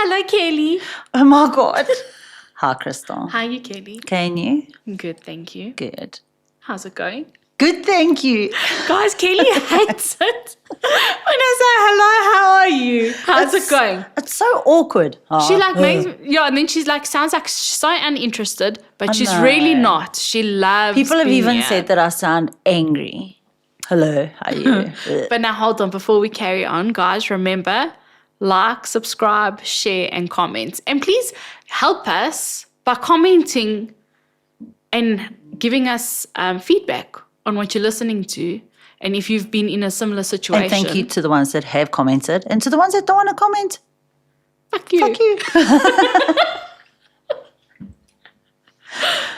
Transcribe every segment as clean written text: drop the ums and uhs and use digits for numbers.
Hello, Kelly. Oh my God. Hi, Kristal. How are you, Kelly? Can you? Good, thank you. Good. How's it going? Good, thank you. Guys, Kelly hates it when I say hello, how are you? How's it going? It's so awkward. She makes and then she's like, sounds like she's so uninterested, but she's really not. She loves People have being even here. said that I sound angry. Hello, how are you? But now hold on, before we carry on, guys, remember, like, subscribe, share, and comment. And please help us by commenting and giving us feedback on what you're listening to. And if you've been in a similar situation. And thank you to the ones that have commented. And to the ones that don't want to comment. Fuck you. Fuck you.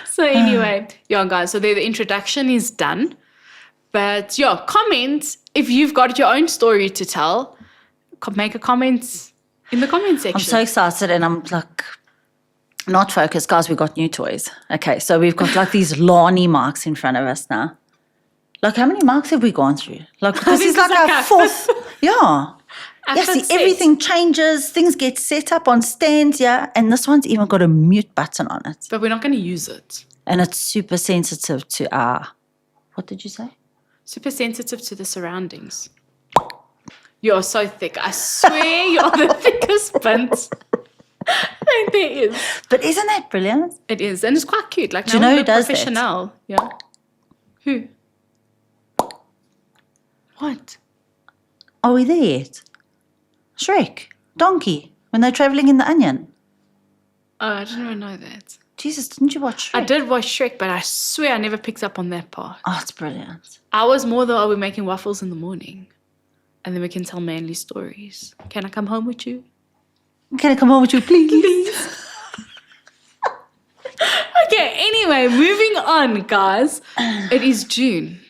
So anyway, guys, so the introduction is done. But comment if you've got your own story to tell. Make a comment in the comment section. I'm so excited and I'm like not focused. Guys, we got new toys. Okay, so we've got like these Lani marks in front of us now. Like how many marks have we gone through? Like this is like our fourth. Yeah. See, everything changes. Things get set up on stands, yeah. And this one's even got a mute button on it. But we're not going to use it. And it's super sensitive to our, what did you say? Super sensitive to the surroundings. You're so thick. I swear you're the thickest bint. Like there is. But isn't that brilliant? It is. And it's quite cute. Like, do you know who does professional. That? Yeah. Who? What? Are we there yet? Shrek. Donkey. When they're traveling in the onion. Oh, I didn't even know that. Jesus, didn't you watch Shrek? I did watch Shrek, but I swear I never picked up on that part. Oh, it's brilliant. I was more though, we're making waffles in the morning. And then we can tell manly stories. Can I come home with you? Can I come home with you, please? Please. Okay, anyway, moving on, guys. It is June,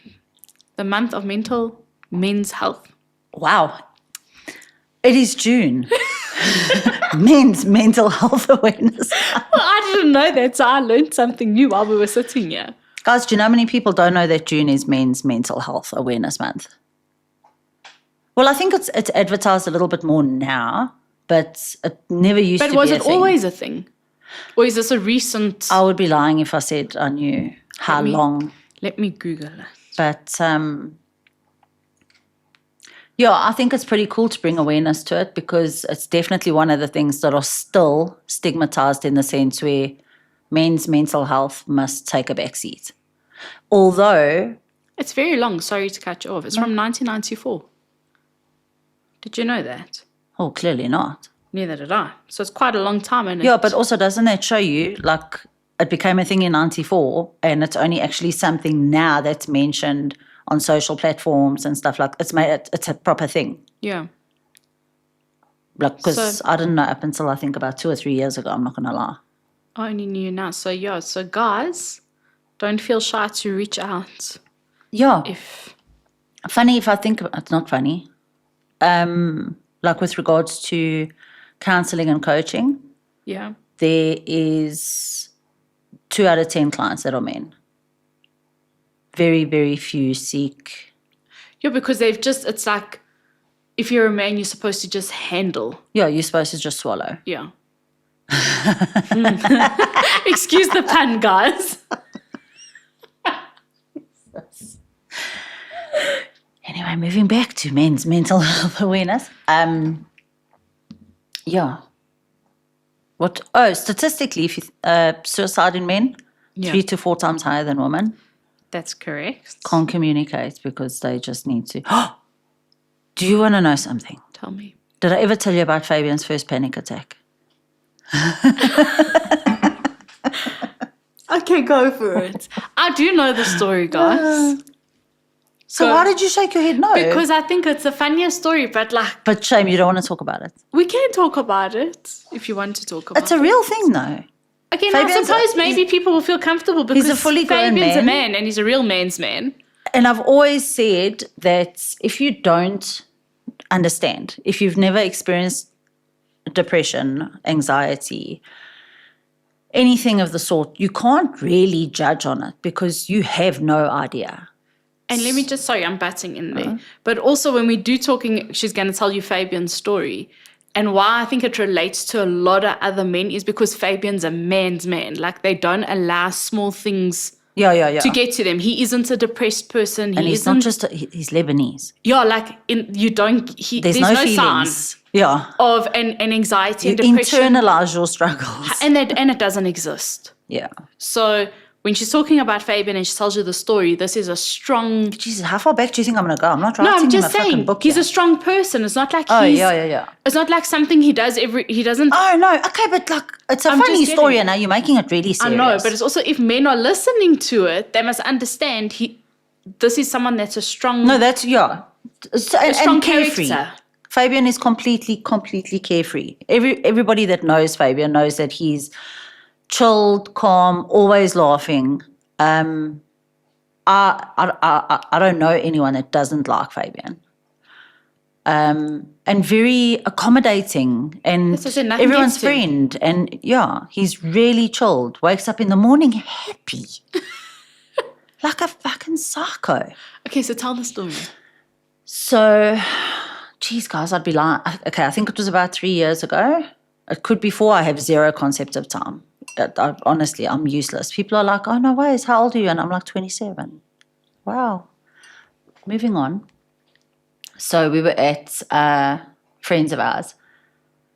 the month of men's health. Wow. It is June. Men's mental health awareness. Well, I didn't know that, so I learned something new while we were sitting here. Guys, do you know how many people don't know that June is Men's Mental Health Awareness Month? Well, I think it's advertised a little bit more now, but it never used to be a thing. But was it always a thing? Or is this a recent... I would be lying if I said I knew how long. Let me Google it. But, I think it's pretty cool to bring awareness to it because it's definitely one of the things that are still stigmatized in the sense where men's mental health must take a backseat. Although... It's very long, sorry to cut you off. It's from 1994. Did you know that? Oh, clearly not. Neither did I. So it's quite a long time. And but also doesn't that show you, like, it became a thing in 94 and it's only actually something now that's mentioned on social platforms and stuff like it's a proper thing. Yeah. Like, because I didn't know up until I think about 2 or 3 years ago, I'm not going to lie. I only knew now. So guys, don't feel shy to reach out. Yeah. Funny if I think about it's not funny. Like with regards to counseling and coaching, yeah, there is 2 out of 10 clients that are men. Very, very few seek. Yeah, because it's like, if you're a man, you're supposed to just handle. Yeah, you're supposed to just swallow. Yeah. Excuse the pun, guys. Anyway, moving back to men's mental health awareness. Statistically, if suicide in men, 3 to 4 times higher than women. That's correct. Can't communicate because they just need to. Do you want to know something? Tell me. Did I ever tell you about Fabian's first panic attack? Okay, go for it. I do know the story, guys. So why did you shake your head no? Because I think it's a funnier story, but like... But shame, you don't want to talk about it. We can talk about it if you want to talk about it. It's a real thing, though. Okay, now I suppose maybe people will feel comfortable because he's a fully grown Fabian's man. a man and he's a real man's man. And I've always said that if you don't understand, if you've never experienced depression, anxiety, anything of the sort, you can't really judge on it because you have no idea. And let me just, sorry, I'm batting in there. But also when we do talking, she's going to tell you Fabian's story. And why I think it relates to a lot of other men is because Fabian's a man's man. Like, they don't allow small things Yeah. to get to them. He isn't a depressed person. And he's not just, he's Lebanese. Yeah, like, there's no sign feelings. Yeah. of an anxiety You and depression. internalize your struggles. And it doesn't exist. Yeah. So when she's talking about Fabian and she tells you the story, this is a strong... Jesus, how far back do you think I'm going to go? I'm not writing No, I'm him just a fucking saying, book he's here. a strong person. It's not like Oh, he's... yeah. It's not like something he does he doesn't... Oh, no. Okay, but like, it's a I'm funny just story getting- and now you're making it really serious. I know, but it's also, if men are listening to it, they must understand this is someone that's a strong... No, that's, yeah. And strong carefree. character. Fabian is completely carefree. Everybody that knows Fabian knows that he's chilled, calm, always laughing. I don't know anyone that doesn't like Fabian. And very accommodating and That's what I said, nothing everyone's gets to him. friend. And yeah, he's really chilled. Wakes up in the morning happy. Like a fucking psycho. Okay, so tell the story. So, geez, guys, I'd be lying. Okay, I think it was about 3 years ago. It could be 4. I have zero concept of time. Honestly, I'm useless. People are like, oh, no ways, how old are you? And I'm like, 27. Wow. Moving on. So we were at friends of ours.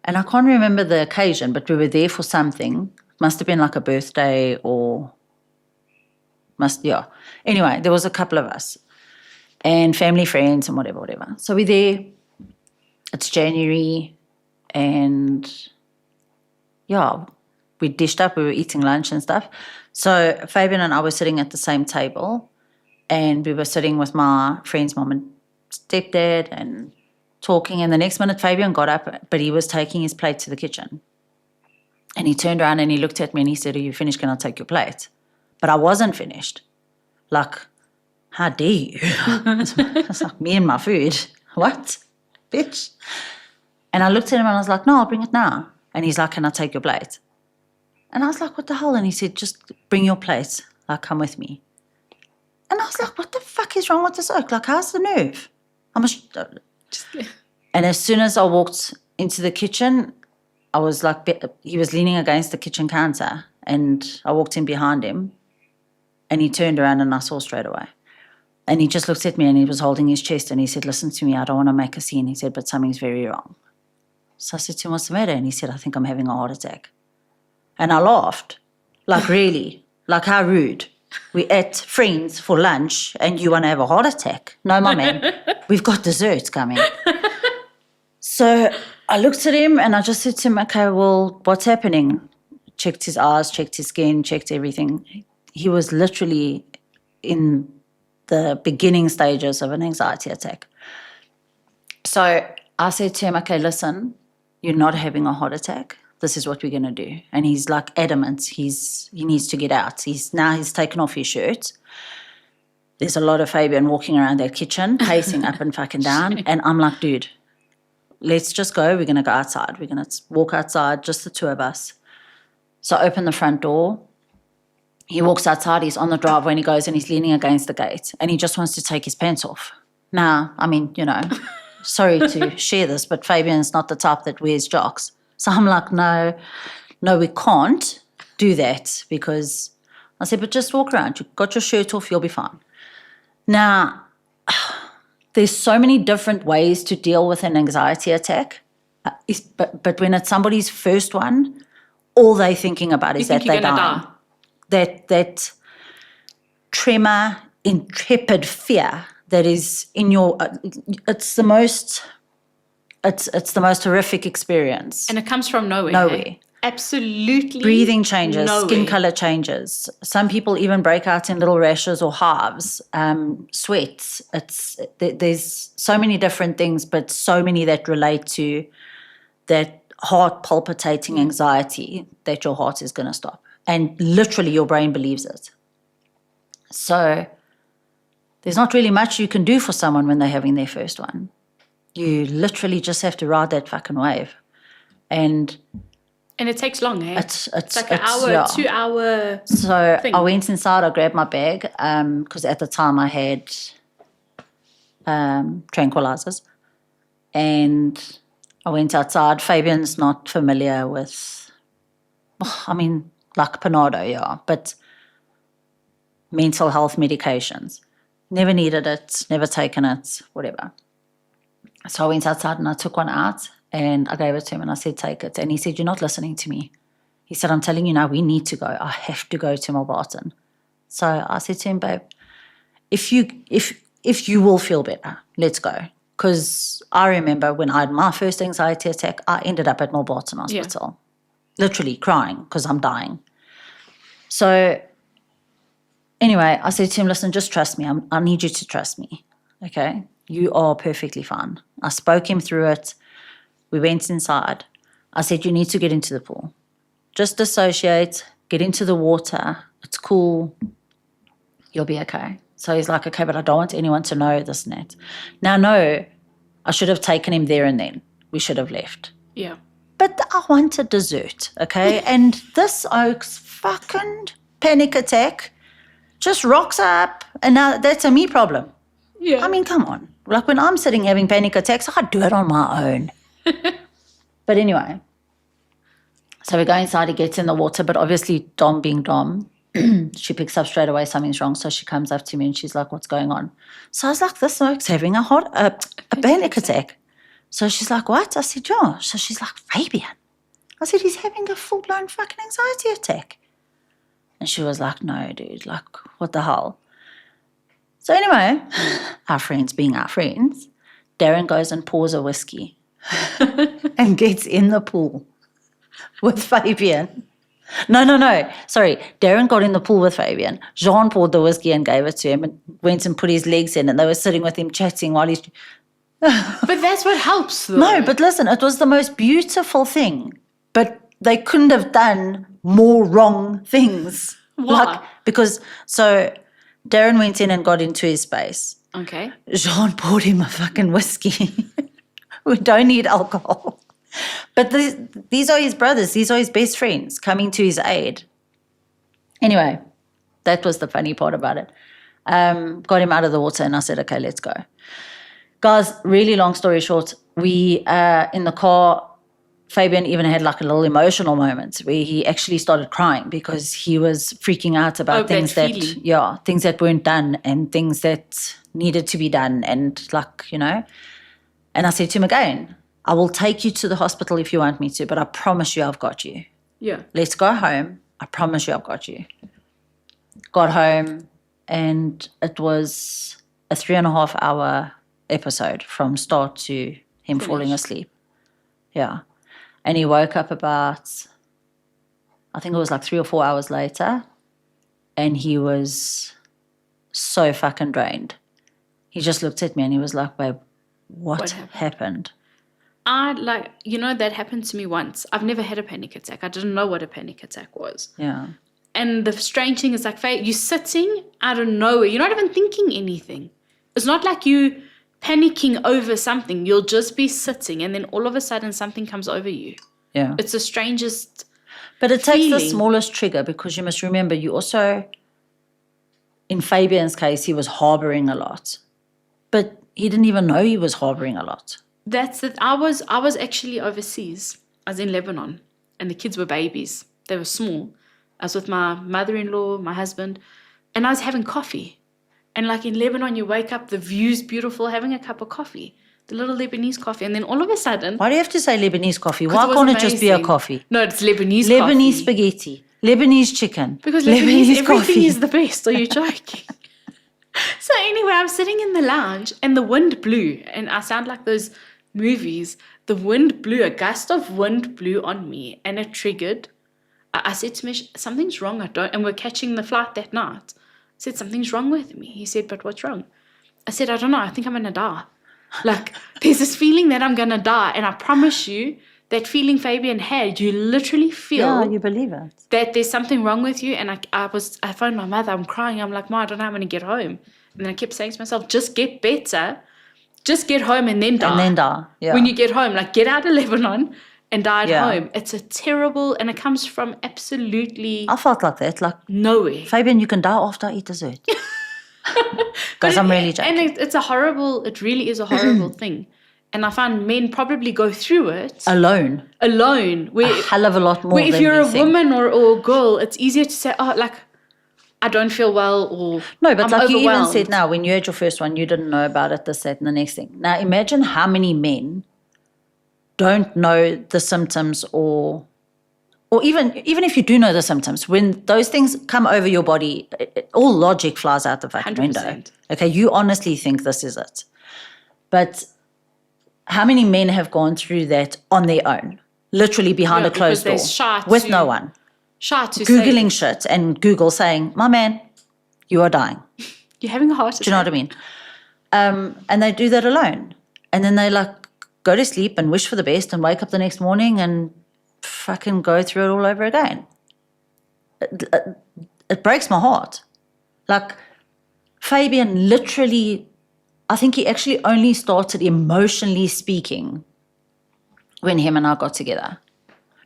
And I can't remember the occasion, but we were there for something. Must have been like a birthday or... Anyway, there was a couple of us. And family, friends, and whatever. So we're there. It's January. And... yeah, we dished up. We were eating lunch and stuff. So Fabian and I were sitting at the same table. And we were sitting with my friend's mom and stepdad and talking. And the next minute, Fabian got up, but he was taking his plate to the kitchen. And he turned around and he looked at me and he said, are you finished? Can I take your plate? But I wasn't finished. Like, how dare you? It's like me and my food. What? Bitch. And I looked at him and I was like, no, I'll bring it now. And he's like, can I take your plate? And I was like, what the hell? And he said, just bring your plate. Like, come with me. And I was like, what the fuck is wrong with this oak? Like, how's the nerve? And as soon as I walked into the kitchen, I was like, he was leaning against the kitchen counter. And I walked in behind him. And he turned around and I saw straight away. And he just looked at me and he was holding his chest. And he said, listen to me, I don't want to make a scene. He said, but something's very wrong. So I said to him, what's the matter? And he said, I think I'm having a heart attack. And I laughed. Like, really? Like, how rude. We ate friends for lunch and you want to have a heart attack? No, my man. We've got desserts coming. So I looked at him and I just said to him, okay, well, what's happening? Checked his eyes, checked his skin, checked everything. He was literally in the beginning stages of an anxiety attack. So I said to him, okay, listen, you're not having a heart attack. This is what we're going to do. And he's like adamant. He needs to get out. He's taken off his shirt. There's a lot of Fabian walking around that kitchen, pacing up and fucking down. And I'm like, dude, let's just go. We're going to go outside. We're going to walk outside, just the two of us. So I open the front door. He walks outside. He's on the driveway and he goes and he's leaning against the gate. And he just wants to take his pants off. Now, I mean, sorry to share this, but Fabian's not the type that wears jocks. So I'm like, no, we can't do that because I said, but just walk around. You've got your shirt off, you'll be fine. Now, there's so many different ways to deal with an anxiety attack. But when it's somebody's first one, all they're thinking about is that they're dying. That tremor, intrepid fear that is in your, it's the most horrific experience. And it comes from nowhere. Nowhere. Hey? Absolutely. Breathing changes, nowhere. Skin color changes. Some people even break out in little rashes or hives, sweats. There's so many different things, but so many that relate to that heart palpitating anxiety that your heart is going to stop. And literally your brain believes it. So there's not really much you can do for someone when they're having their first one. You literally just have to ride that fucking wave. And it takes long, eh? It's like an hour, yeah. 2 hour So thing. I went inside, I grabbed my bag, because at the time I had tranquilizers. And I went outside. Fabian's not familiar with, like Panado, yeah, but mental health medications. Never needed it, never taken it, whatever. So I went outside and I took one out and I gave it to him and I said, take it. And he said, you're not listening to me. He said, I'm telling you now, we need to go. I have to go to Meltdown. So I said to him, babe, if you will feel better, let's go. Because I remember when I had my first anxiety attack, I ended up at Meltdown Hospital, literally crying because I'm dying. So anyway, I said to him, listen, just trust me. I need you to trust me, okay? You are perfectly fine. I spoke him through it. We went inside. I said, you need to get into the pool. Just dissociate, get into the water. It's cool. You'll be okay. So he's like, okay, but I don't want anyone to know this and that. Now, no, I should have taken him there and then. We should have left. Yeah. But I wanted dessert, okay? And this oak's fucking panic attack just rocks up. And now that's a me problem. Yeah. I mean, come on. Like when I'm sitting having panic attacks, I do it on my own. But anyway, so we go inside, he gets in the water, but obviously Dom being Dom, she picks up straight away something's wrong. So she comes up to me and she's like, what's going on? So I was like, this oak's having a panic attack. So she's like, what? I said, yeah. So she's like, Fabian. I said, he's having a full-blown fucking anxiety attack. And she was like, no, dude, like, what the hell? So anyway, our friends being our friends, Darren goes and pours a whiskey and gets in the pool with Fabian. No. Sorry, Darren got in the pool with Fabian. Jean poured the whiskey and gave it to him and went and put his legs in and they were sitting with him chatting while he's... But that's what helps, though. No, but listen, it was the most beautiful thing. But they couldn't have done more wrong things. Why? Because, so Darren went in and got into his space. Okay. Jean poured him a fucking whiskey. We don't need alcohol. But these are his brothers. These are his best friends coming to his aid. Anyway, that was the funny part about it. Got him out of the water and I said, okay, let's go. Guys, really long story short, we, in the car, Fabian even had like a little emotional moment where he actually started crying because he was freaking out about things that weren't done and things that needed to be done and like, you know. And I said to him again, I will take you to the hospital if you want me to, but I promise you I've got you. Yeah. Let's go home. I promise you I've got you. Got home and it was a 3.5 hour episode from start to him falling asleep. Yeah. And he woke up about, I think it was like 3 or 4 hours later, and he was so fucking drained. He just looked at me and he was like, babe, what happened? That happened to me once. I've never had a panic attack. I didn't know what a panic attack was. Yeah. And the strange thing is like, you're sitting out of nowhere. You're not even thinking anything. It's not like you panicking over something. You'll just be sitting and then all of a sudden something comes over you. Yeah. It's the strangest But it takes the feeling. smallest trigger because you must remember you also, in Fabian's case, he was harboring a lot. But he didn't even know he was harboring a lot. That's it. I was actually overseas. I was in Lebanon and the kids were babies. They were small. I was with my mother-in-law, my husband, and I was having coffee. And like in Lebanon, you wake up, the view's beautiful, having a cup of coffee, the little Lebanese coffee. And then all of a sudden... Why do you have to say Lebanese coffee? Why can't it just be a coffee? No, it's Lebanese coffee. Lebanese spaghetti, Lebanese chicken. Because Lebanese everything coffee is the best. Are you joking? So anyway, I'm sitting in the lounge and the wind blew. And I sound like those movies. The wind blew, a gust of wind blew on me and it triggered. I said to Mish, something's wrong. And we're catching the flight that night. I said, something's wrong with me. He said, but what's wrong? I said, I don't know. I think I'm going to die. Like, there's this feeling that I'm going to die. And I promise you, that feeling Fabian had, you literally feel... Yeah, you believe it. ...that there's something wrong with you. And I phoned my mother. I'm crying. I'm like, Ma, I don't know how I'm going to get home. And then I kept saying to myself, just get better. Just get home and then die. And then die, yeah. When you get home, like, get out of Lebanon and die at home. It's a terrible... And it comes from absolutely... I felt like that. Like, nowhere. Fabian, you can die after I eat dessert. Because I'm really joking. And it's a horrible... It really is a horrible thing. And I find men probably go through it alone. Where, A hell of a lot more where if than you're we a think. woman or a girl, it's easier to say, oh, like, I don't feel well, or No, but I'm like you even overwhelmed. said now, when you had your first one, you didn't know about it, this, that, and the next thing. Now imagine how many men don't know the symptoms or even if you do know the symptoms, when those things come over your body, all logic flies out the fucking window. 100%. Okay, you honestly think this is it. But how many men have gone through that on their own, literally behind a closed door, with no one, Googling shit and Google saying, my man, you are dying. You're having a heart attack. Do you know what I mean? And they do that alone. And then they like go to sleep and wish for the best and wake up the next morning and fucking go through it all over again. It breaks my heart. Like Fabian literally, I think he actually only started emotionally speaking when him and I got together,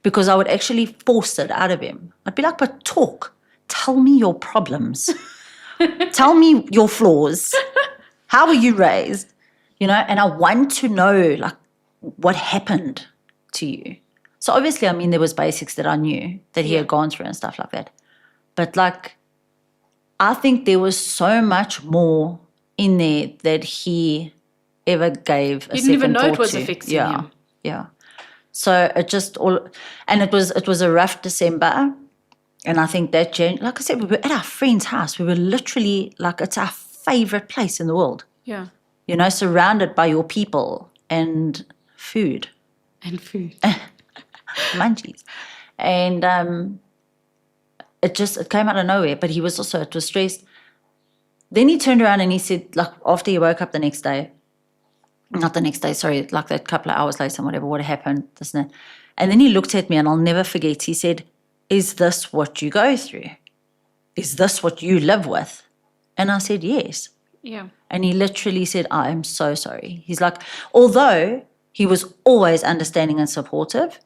because I would actually force it out of him. I'd be like, but talk. Tell me your problems. Tell me your flaws. How were you raised? You know, and I want to know like what happened to you. So obviously, I mean, there was basics that I knew that he had gone through and stuff like that. But like, I think there was so much more in there that he ever gave a You second didn't even know thought it was to. affecting him. Yeah. So it just all, and it was a rough December. And I think that changed. Like I said, we were at our friend's house. We were literally like, it's our favorite place in the world. Yeah. You know, surrounded by your people and food. And food. Munchies. And it came out of nowhere. But it was stressed. Then he turned around and he said, like, after he woke up the next day, not the next day, sorry, like that couple of hours later, whatever, what happened, this and that. And then he looked at me and I'll never forget, he said, is this what you go through? Is this what you live with? And I said, yes. Yeah. And he literally said, I am so sorry. He's like, although he was always understanding and supportive,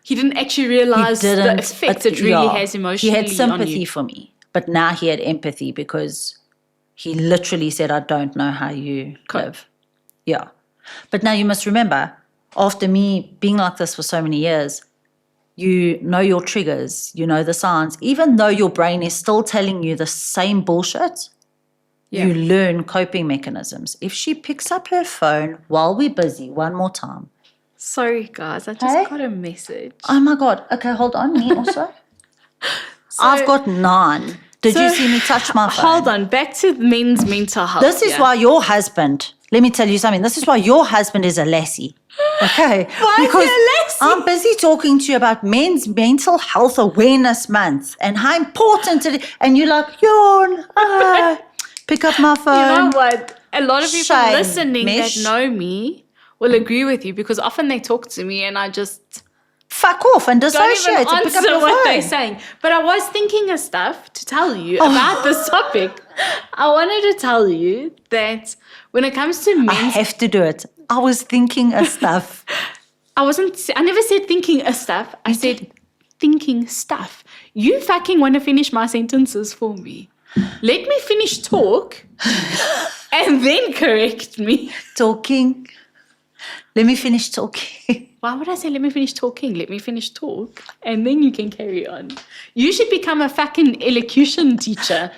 he didn't actually realize the effect it really has emotionally. He had sympathy on you. for me, but now he had empathy because he literally said, I don't know how you live. Yeah. But now you must remember, after me being like this for so many years, you know your triggers, you know the signs. Even though your brain is still telling you the same bullshit, you learn coping mechanisms. If she picks up her phone while we're busy one more time. Sorry, guys, I just got a message. Oh, my God. Okay, hold on. Me also. I've got 9. Did you see me touch my phone? Hold on. Back to men's mental health. This is why your husband, let me tell you something. This is why your husband is a lassie. Okay? Why because is he a lassie? I'm busy talking to you about Men's Mental Health Awareness Month and how important it is. And you're like, yawn. Pick up my phone. You know what? A lot of people Shame, listening Mish. that know me will agree with you, because often they talk to me and I just fuck off and don't dissociate even and pick up answer your what phone. they're saying. But I was thinking of stuff to tell you about this topic. I wanted to tell you that when it comes to I men's, have to do it. I was thinking of stuff. I never said thinking of stuff. I said thinking stuff. You fucking want to finish my sentences for me. Let me finish talk and then correct me. Talking. Let me finish talking. Why would I say let me finish talking? Let me finish talk and then you can carry on. You should become a fucking elocution teacher.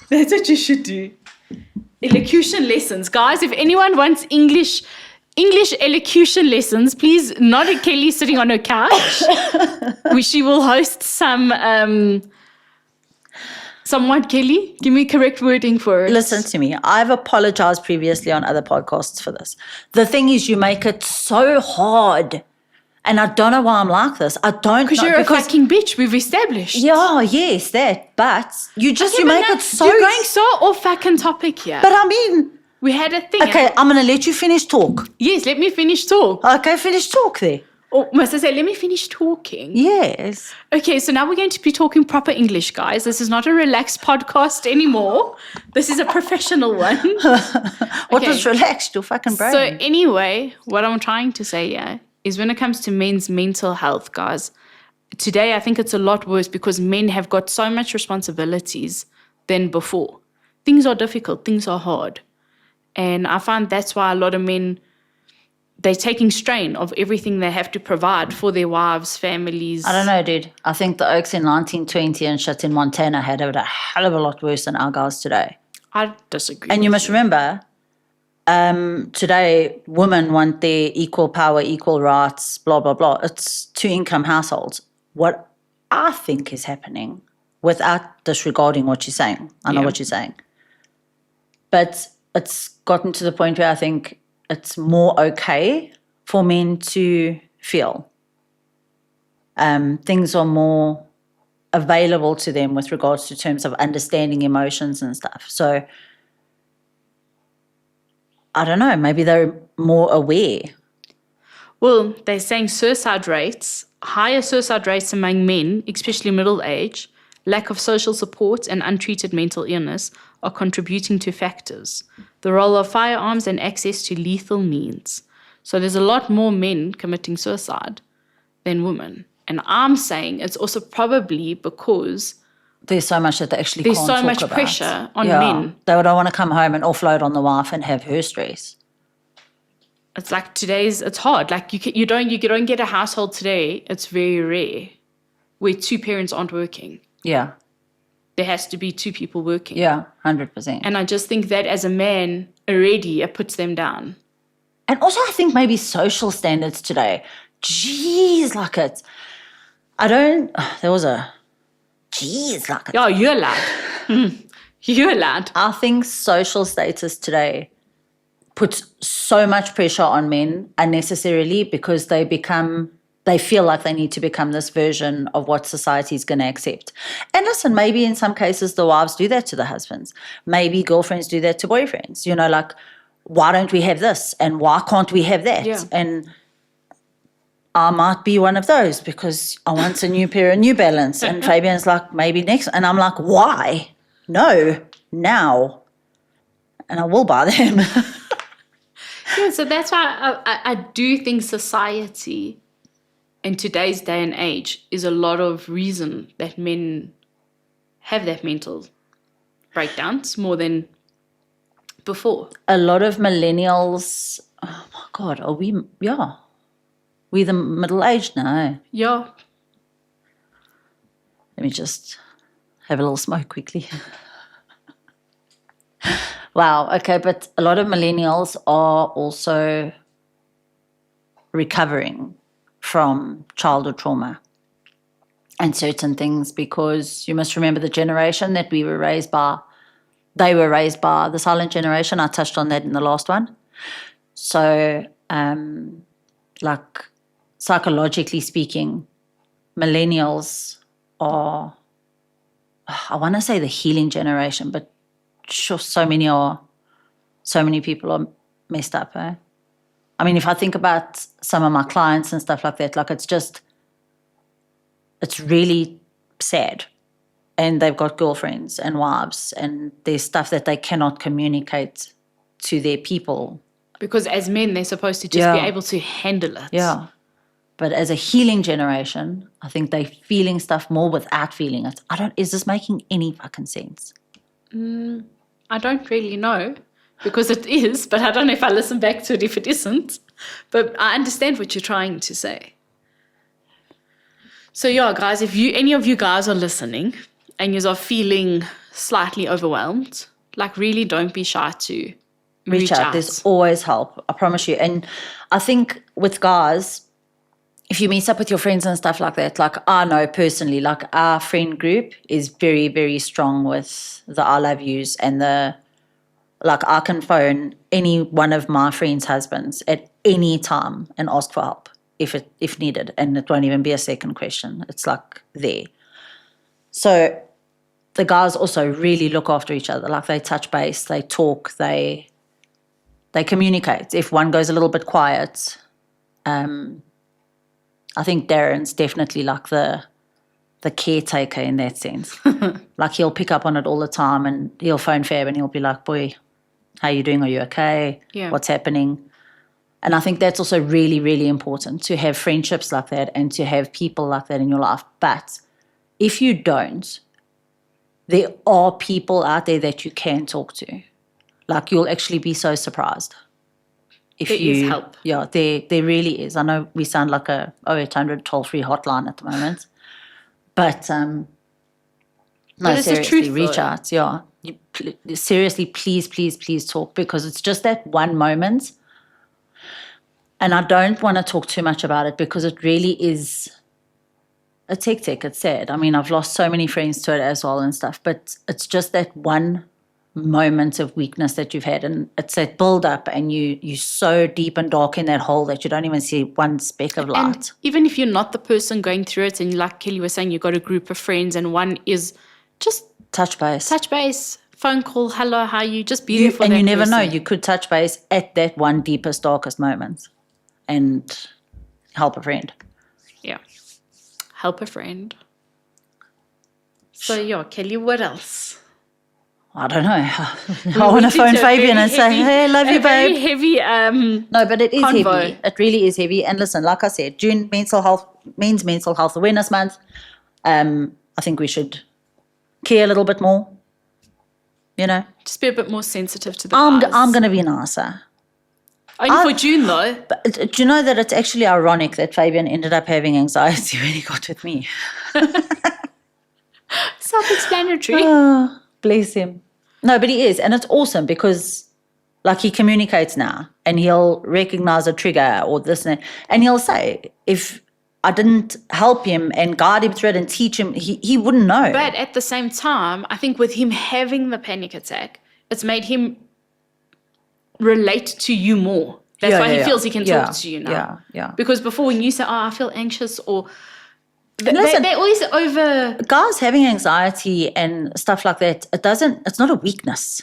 That's what you should do. Elocution lessons. Guys, if anyone wants English elocution lessons, please, not at Kelly sitting on her couch. She will host some what, Kelly? Give me correct wording for it. Listen to me. I've apologized previously on other podcasts for this. The thing is, you make it so hard. And I don't know why I'm like this. I don't know. Because you're a fucking bitch, we've established. Yeah, yes, that. But you make it so... You're going so off fucking topic here. But I mean... We had a thing. Okay, I'm going to let you finish talk. Yes, let me finish talk. Okay, finish talk there. Or must I say, let me finish talking? Yes. Okay, so now we're going to be talking proper English, guys. This is not a relaxed podcast anymore. This is a professional one. What was relaxed? Your fucking brain. So anyway, what I'm trying to say here is when it comes to men's mental health, guys, today I think it's a lot worse because men have got so much responsibilities than before. Things are difficult. Things are hard. And I find that's why a lot of men they're taking strain of everything they have to provide for their wives, families. I don't know, dude. I think the Oaks in 1920 and shit in Montana had it a hell of a lot worse than our guys today. I disagree. And you must remember, today women want their equal power, equal rights, blah, blah, blah. It's two-income households. What I think is happening, without disregarding what you're saying, I know what you're saying, but it's gotten to the point where I think it's more okay for men to feel. Things are more available to them with regards to terms of understanding emotions and stuff. So I don't know, maybe they're more aware. Well, they're saying higher suicide rates among men, especially middle age, lack of social support and untreated mental illness are contributing to factors. The role of firearms and access to lethal means. So there's a lot more men committing suicide than women. And I'm saying it's also probably because there's so much that they actually there's can't so talk much about. pressure on men. They don't want to come home and offload on the wife and have her stress. It's like it's hard. Like you don't get a household today. It's very rare where two parents aren't working. Yeah. There has to be two people working. Yeah, 100%. And I just think that as a man already, it puts them down. And also I think maybe social standards today. Jeez, like it's, Yeah, you're allowed. You're allowed. I think social status today puts so much pressure on men unnecessarily because they feel like they need to become this version of what society is going to accept. And listen, maybe in some cases the wives do that to the husbands. Maybe girlfriends do that to boyfriends. You know, like, why don't we have this? And why can't we have that? Yeah. And I might be one of those because I want a new pair of New Balance. And Fabian's like, maybe next. And I'm like, why? No, now. And I will buy them. Yeah, so that's why I do think society in today's day and age is a lot of reason that men have that mental breakdowns more than before. A lot of millennials, oh my God, are we, yeah. We the middle-aged now. Yeah. Let me just have a little smoke quickly. Wow, okay, but a lot of millennials are also recovering from childhood trauma and certain things because you must remember the generation that we were raised by, they were raised by the silent generation. I touched on that in the last one. So, like, psychologically speaking, millennials are, I want to say the healing generation, but sure, so many people are messed up, eh? I mean, if I think about some of my clients and stuff like that, like it's really sad. And they've got girlfriends and wives and there's stuff that they cannot communicate to their people. Because as men, they're supposed to just be able to handle it. Yeah. But as a healing generation, I think they're feeling stuff more without feeling it. Is this making any fucking sense? I don't really know because it is, but I don't know if I listen back to it if it isn't. But I understand what you're trying to say. So yeah, guys, if any of you guys are listening and you are feeling slightly overwhelmed, like really don't be shy to reach out. There's always help, I promise you. And I think with guys, if you meet up with your friends and stuff like that, like I know personally, like our friend group is very, very strong with the I love yous and like I can phone any one of my friends' husbands at any time and ask for help if needed. And it won't even be a second question. It's like there. So the guys also really look after each other. Like they touch base, they talk, they communicate. If one goes a little bit quiet, I think Darren's definitely like the caretaker in that sense. Like he'll pick up on it all the time and he'll phone Fab and he'll be like, boy, how you doing? Are you okay? Yeah. What's happening? And I think that's also really, really important to have friendships like that and to have people like that in your life. But if you don't, there are people out there that you can talk to. Like you'll actually be so surprised if There is help. Yeah, there really is. I know we sound like a 0800 toll-free hotline at the moment, but no, But it's the seriously, truth, reach though. out. Yeah, seriously, please talk, because it's just that one moment, and I don't want to talk too much about it because it really is. It's hectic. It's sad. I mean, I've lost so many friends to it as well and stuff, but it's just that one moment of weakness that you've had, and it's that build up, and you're so deep and dark in that hole that you don't even see one speck of light. And even if you're not the person going through it, and like Kelly was saying, you've got a group of friends and one is just touch base, phone call, hello, how are you? Just be there for and that you never know, person. you could touch base at that one deepest, darkest moment and help a friend. Yeah. Help a friend. So yeah, Kelly, what else? I don't know. I want to phone Fabian and say, hey, love you, babe. Very heavy. No, but it is convo. heavy. It really is heavy. And listen, like I said, June means Mental Health Awareness Month. I think we should care a little bit more. You know, Just be a bit more sensitive to the guys. I'm going to be nicer. Only for June though. But do you know that it's actually ironic that Fabian ended up having anxiety when he got with me? Self-explanatory. Oh, bless him. No, but he is. And it's awesome because, like, he communicates now and he'll recognize a trigger or this and that. And he'll say, if I didn't help him and guide him through it and teach him, he wouldn't know. But at the same time, I think with him having the panic attack, it's made him relate to you more. That's why he feels he can talk to you now. Yeah. Because before, when you say, I feel anxious, or listen, they always over. Guys having anxiety and stuff like that, it's not a weakness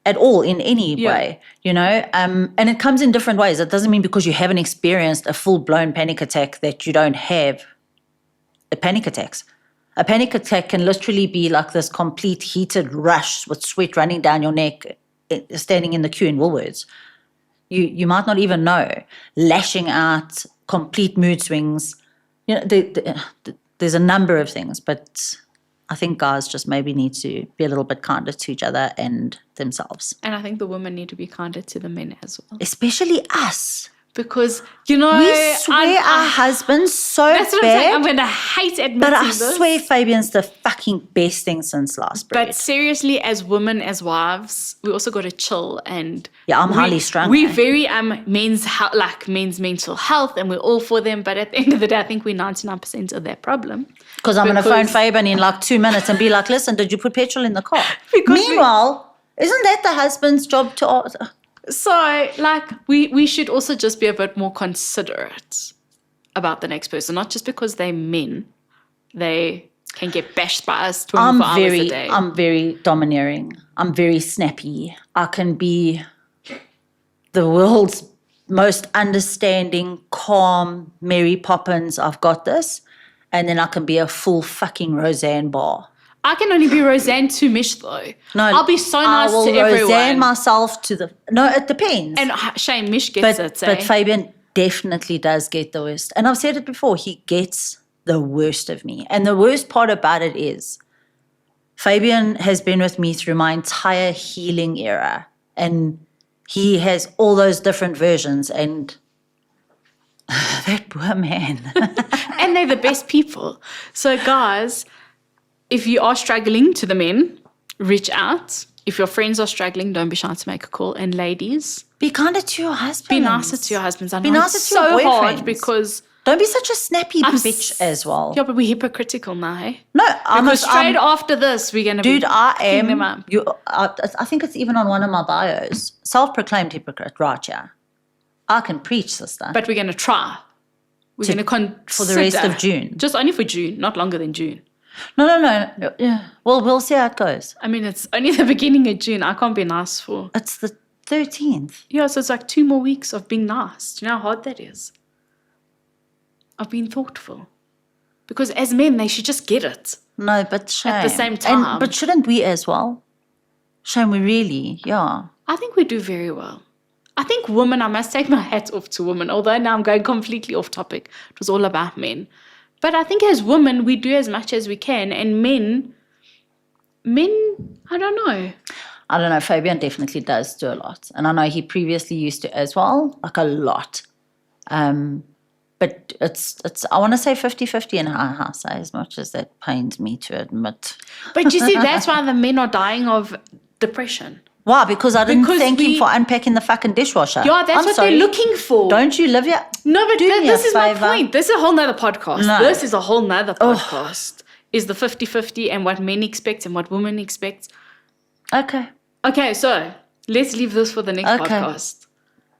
at all in any way, you know, and it comes in different ways. It doesn't mean because you haven't experienced a full-blown panic attack that you don't have panic attacks. A panic attack can literally be like this complete heated rush with sweat running down your neck, standing in the queue in Woolworths. You might not even know. Lashing out, complete mood swings. You know, there's a number of things, but I think guys just maybe need to be a little bit kinder to each other and themselves. And I think the women need to be kinder to the men as well. Especially us. Because, you know, we swear our husbands so that's what bad. I'm saying. I'm going to hate admitting But I this. swear Fabian's the fucking best thing since last bread. But seriously, as women, as wives, we also got to chill and I'm highly strung. We very men's mental health, and we're all for them. But at the end of the day, I think we're 99% of that problem. Because I'm going to phone Fabian in like 2 minutes and be like, "Listen, did you put petrol in the car?" Meanwhile, isn't that the husband's job to ask? So, like, we should also just be a bit more considerate about the next person, not just because they're men. They can get bashed by us 24 hours a day. I'm very domineering. I'm very snappy. I can be the world's most understanding, calm Mary Poppins. I've got this. And then I can be a full fucking Roseanne Barr. I can only be Roseanne to Mish, though. No, I'll be so nice to everyone. I will Roseanne myself to the... No, it depends. And Shane, Mish gets it. But Fabian definitely does get the worst. And I've said it before, he gets the worst of me. And the worst part about it is Fabian has been with me through my entire healing era. And he has all those different versions. And that poor man. And they're the best people. So, guys... If you are struggling, to the men, reach out. If your friends are struggling, don't be shy to make a call. And ladies, be kinder to your husbands. Be nicer to your husbands. I know be nicer it's to your so hard boyfriends. because don't be such a snappy bitch as well. Yeah, but we're hypocritical now, hey? No, because straight after this, we're gonna be I am. Them up. I think it's even on one of my bios. Self-proclaimed hypocrite, right? Yeah, I can preach, sister. But we're gonna try. We're gonna consider for the rest of June. Just only for June, not longer than June. No. Yeah. Well, we'll see how it goes. I mean, it's only the beginning of June. I can't be nice for... It's the 13th. Yeah, so it's like 2 more weeks of being nice. Do you know how hard that is? Of being thoughtful. Because as men, they should just get it. No, but shame. At the same time. But shouldn't we as well? Shame we really, yeah. I think we do very well. I think women, I must take my hat off to women, although now I'm going completely off topic. It was all about men. But I think as women, we do as much as we can. And men, I don't know. I don't know, Fabian definitely does do a lot. And I know he previously used to as well, like a lot. But it's I want to say 50-50 in our house, as much as that pains me to admit. But you see, that's why the men are dying of depression. Why? Because I didn't Because thank him for unpacking the fucking dishwasher. Yeah, that's what they're looking for. Don't you live here? No, but this is my favour. point. This is a whole nother podcast. No. This is a whole nother podcast. Is the 50-50 and what men expect and what women expect. Okay, so let's leave this for the next podcast.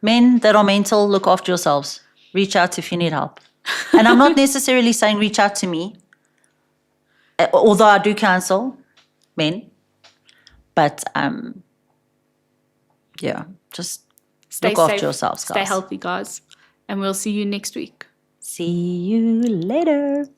Men that are mental, look after yourselves. Reach out if you need help. And I'm not necessarily saying reach out to me, although I do counsel men. But yeah, just Stay look safe, after yourselves, guys. Stay healthy, guys. And we'll see you next week. See you later.